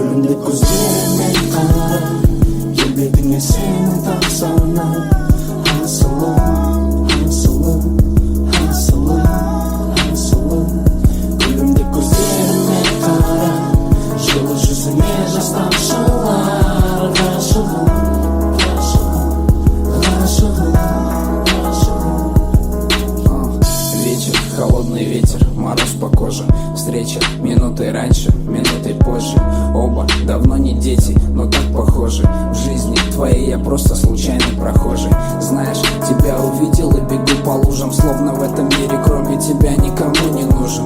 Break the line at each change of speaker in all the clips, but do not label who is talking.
Gülümde gözlerime kara, gelmediğine senin tapsana. Hasılım, hasılım, hasılım, hasılım. Gülümde gözlerime kara, жылы жүзіңе жастамшылар. Ғашығым, ғашығым, ғашығым, ғашығым.
Вечер, холодный ветер, мороз по коже. Встреча минутой раньше, минутой позже. Оба давно не дети, но так похожи. В жизни твоей я просто случайный прохожий. Знаешь, тебя увидел и бегу по лужам, словно в этом мире кроме тебя никому не нужен.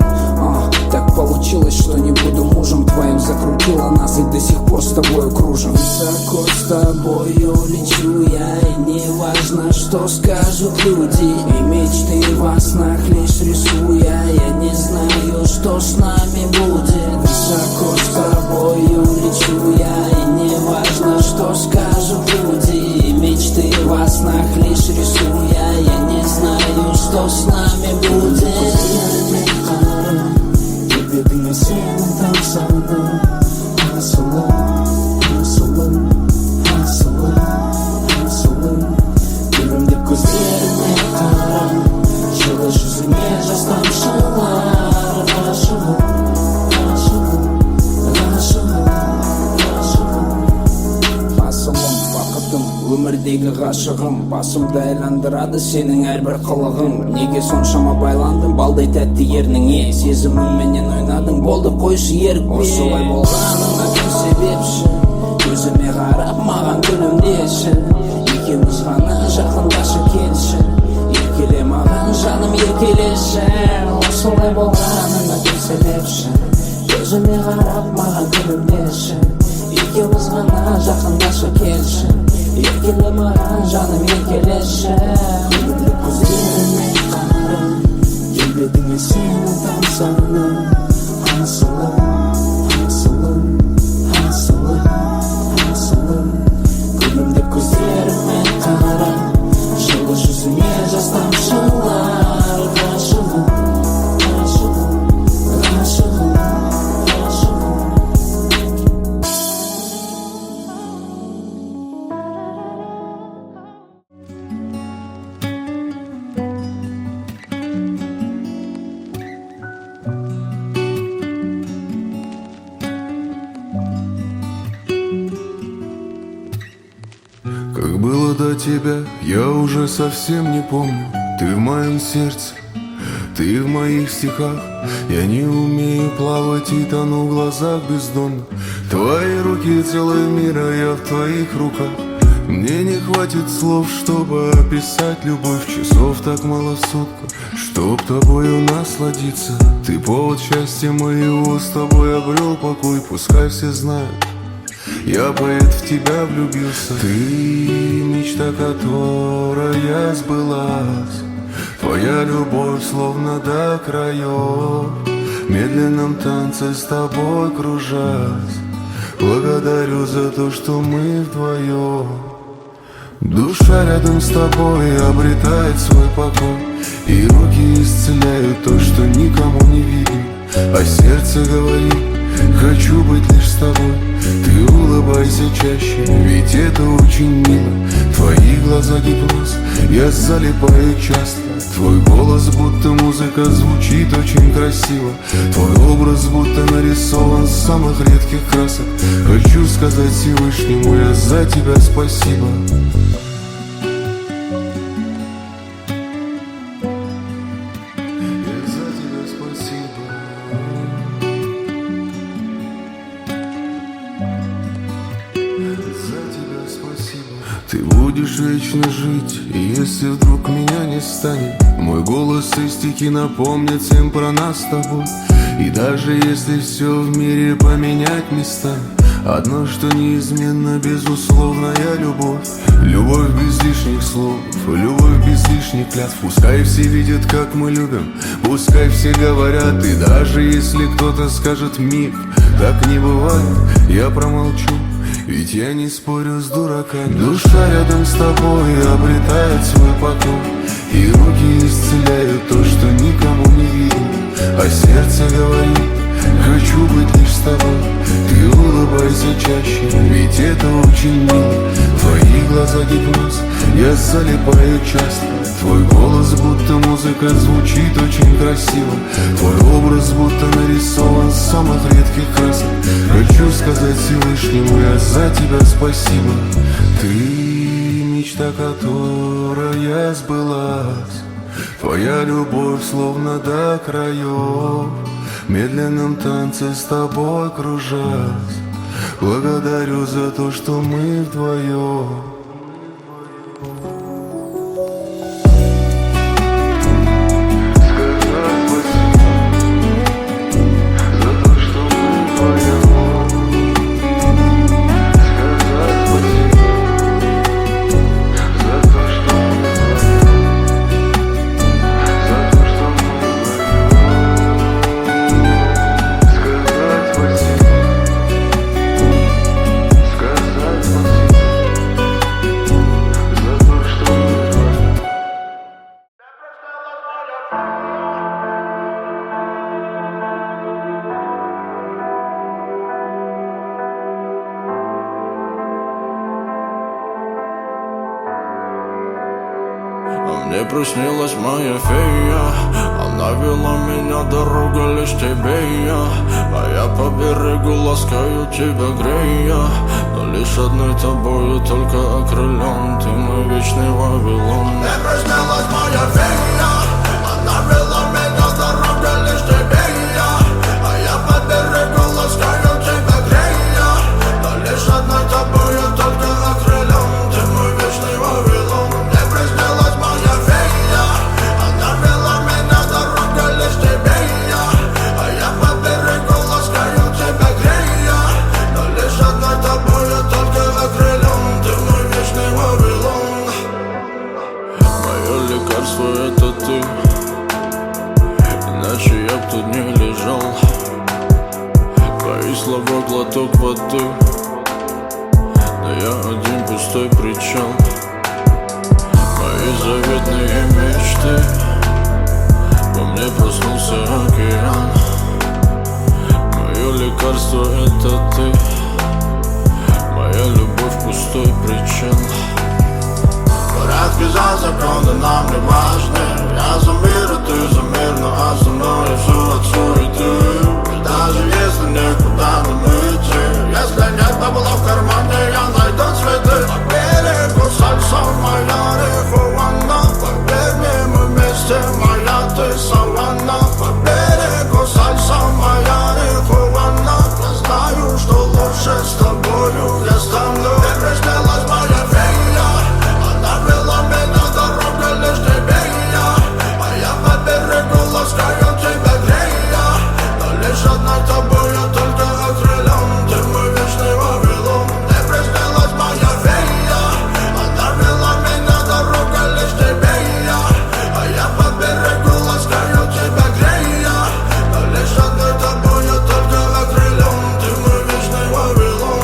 Так получилось, что не буду мужем твоим. Закрутила нас и до сих пор с тобою кружим. Высоко с тобою лечу я, и не важно, что скажут люди. И мечты во снах лишь рисуя, я не знаю, что с нами будет. Высоко с тобою лечу я, и не важно, что скажут люди. И мечты во снах лишь рисуя, я не знаю, что с нами будет.
Gelmediğine senin tapsana. Hasılım, hasılım, hasılım, hasılım. Gülümde gözlerime kara, жылы жүзіңе жастамшылар. Ғашығым, ғашығым, ғашығым, ғашығым.
Асылым, бақытым, өмірдегі ғашығым. Басымды айландырады сенің әрбір қылығың. Неге соншама байландым балдай тәтті ерніңе? Сезімімменен ойнадың, болды қойшы ерік бе? Осылай болғаныңа кім себепші? Көзіме қарап маған күлімдеші. Екеуміз ғана жақындашы келші. Еркеле маған жаным еркелеші. Осылай болғаныңа кім себепші? Көзіме қарап маған күлімдеші. Екеуміз ғана жақындашы келші. Еркеле маған жаным еркелеші.
Gülümde gözlerime kara, gelmediğine senin tapsana. Hasılım, hasılım, hasılım, hasılım. Gülümde gözlerime kara, жылы жүзіңе жастамшылар. Ғашығым, ғашығым, ғашығым, ғашығым.
Как было до тебя, я уже совсем не помню. Ты в моем сердце, ты в моих стихах. Я не умею плавать и тону в глазах бездонно. Твои руки целый мир, а я в твоих руках. Мне не хватит слов, чтобы описать любовь. Часов так мало в сутках, чтоб тобою насладиться. Ты повод счастья моего, с тобой обрел покой. Пускай все знают, я поэт, в тебя влюбился. Ты мечта, которая сбылась. Твоя любовь словно до краев. В медленном танце с тобой кружась. Благодарю за то, что мы вдвоем. Душа рядом с тобой обретает свой покой. И руки исцеляют то, что никому не видно. А сердце говорит: хочу быть лишь с тобой. Ты улыбайся чаще, ведь это очень мило. Твои глаза гипноз, я залипаю часто. Твой голос будто музыка, звучит очень красиво. Твой образ будто нарисован с самых редких красок. Хочу сказать Всевышнему я за тебя спасибо. Ты будешь вечно жить, и если вдруг меня не станет, мой голос и стихи напомнят всем про нас с тобой. И даже если все в мире поменять местами, одно, что неизменно, безусловная любовь. Любовь без лишних слов, любовь без лишних клятв. Пускай все видят, как мы любим, пускай все говорят. И даже если кто-то скажет миф, так не бывает, я промолчу, ведь я не спорю с дураками. Душа рядом с тобой обретает свой покой. И руки исцеляют то, что никому не видно. А сердце говорит: хочу быть лишь с тобой. Ты улыбаешься улыбайся чаще, ведь это очень мило. Твои глаза гипноз, я залипаю часто. Твой голос будто музыка, звучит очень красиво. Твой образ будто нарисован с самых редких красок. Хочу сказать Всевышнему я за тебя спасибо. Ты мечта, которая сбылась. Твоя любовь словно до краев, в медленном танце с тобой кружась. Благодарю за то, что мы вдвоем.
Мне приснилась моя фея, она вела меня, дорога лишь тебе и я. А я по берегу ласкаю тебя, грея. Но лишь одной тобою только окрылен, ты мой вечный Вавилон. Мне приснилась моя фея, она вела меня, дорога лишь тебе и я. А я по берегу ласкаю тебя, грея. Но лишь одной тобою только окрылен, ты мой вечный Вавилон. Мне приснилась моя фея, она вела меня, дорога лишь тебе и я. А я по берегу ласкаю тебя, грея. Но лишь одной тобою только окрылен, ты мой вечный Вавилон. Мое лекарство это ты, иначе я б тут не лежал. Твои слова глоток воды, да я один пустой причал. Мои заветные мечты, во мне проснулся океан. Мое лекарство это ты, моя любовь пустой причал. Порядки за законы нам не важны. Я за мир, и ты за мир, но остальное все от суеты. И даже если никуда нам идти, если нет бабла в кармане, я найду цветы. По берегу сальса, моя рихуана. Поверь мне, мы вместе, моя ты саванна. По берегу сальса, моя рихуана. Я знаю, что лучше с тобою я стану. Мне приснилась моя фея, она вела меня, дорога лишь тебе и я. А я по берегу ласкаю тебя, грея. Но лишь одной тобою только окрылен, ты мой вечный Вавилон. Мне приснилась моя фея, она вела меня, дорога лишь тебе и я. А я по берегу ласкаю тебя, грея. Но лишь одной тобою только окрылен, ты мой вечный Вавилон.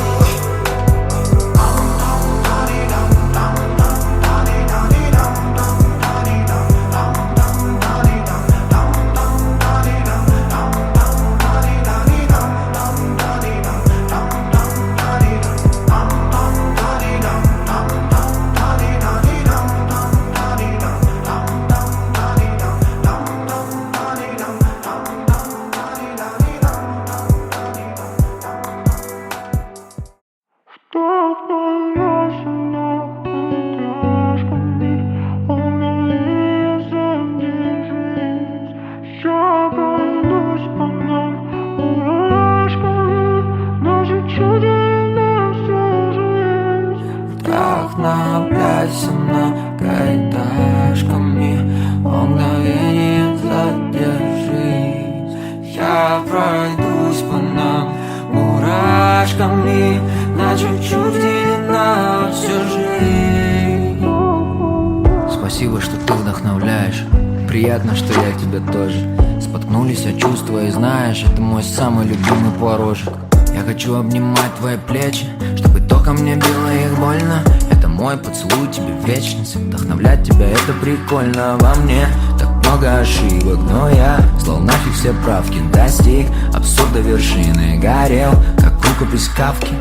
Вдохновляйся многоэтажками, мгновение задержись. Я пройдусь по нам мурашками, на чуть-чуть вделена всю жизнь. Спасибо, что ты вдохновляешь, приятно, что я тебя тоже. Споткнулись от чувства и знаешь, это мой самый любимый порожек. Я хочу обнимать твои плечи, чтобы током мне било их больно. Это мой поцелуй тебе в вечность, вдохновлять тебя это прикольно. Во мне так много ошибок, но я слал нафиг все правки. Достиг абсурда вершины, горел, как рукопись Кавки.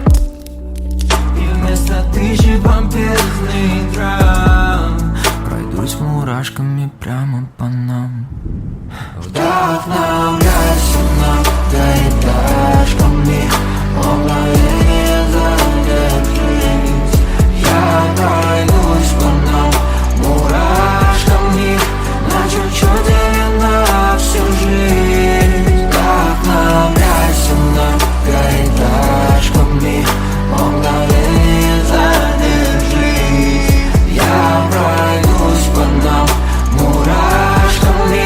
И вместо тысячи помпезных драм пройдусь мурашками прямо по нам. Вдохновляйся многоэтажками, мгновение задержись. Я пройдусь по нам мурашками, на чуть-чуть или на всю жизнь. Вдохновляйся многоэтажками, мгновение задержись. Я пройдусь по нам мурашками,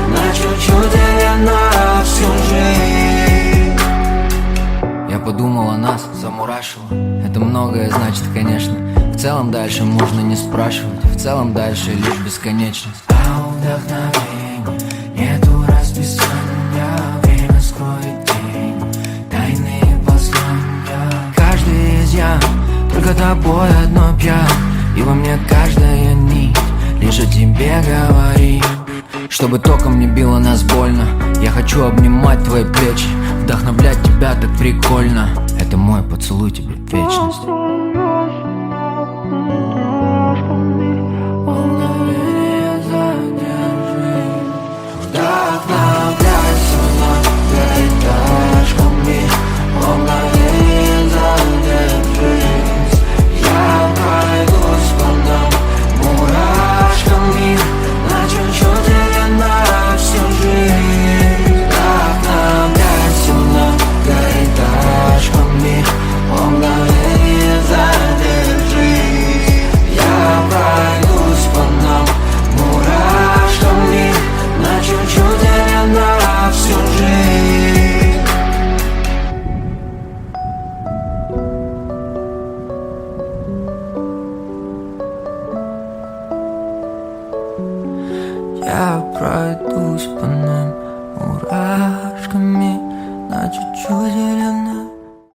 на чуть-чуть или на всю жизнь. Я подумал о нас, замурашило. Это многое значит, конечно. В целом дальше можно не спрашивать. В целом дальше лишь бесконечность. А у вдохновения нету расписания. Время скроет день, тайные послания. Каждый из ям, только тобой одно пьян. И во мне каждая нить лишь о тебе говорит. Чтобы током не било нас больно, я хочу обнимать твои плечи, вдохновлять тебя так прикольно. Это мой поцелуй тебе в вечность. Вдохновляйся многоэтажками, мгновение задержись. Я пройдусь по нам мурашками, на чуть-чуть или на всю жизнь. Вдохновляйся многоэтажками, мгновение задержись. Я пройдусь по нам мурашками, на чуть-чуть или на всю жизнь. Я пройдусь по нам мурашками, на чуть-чуть или на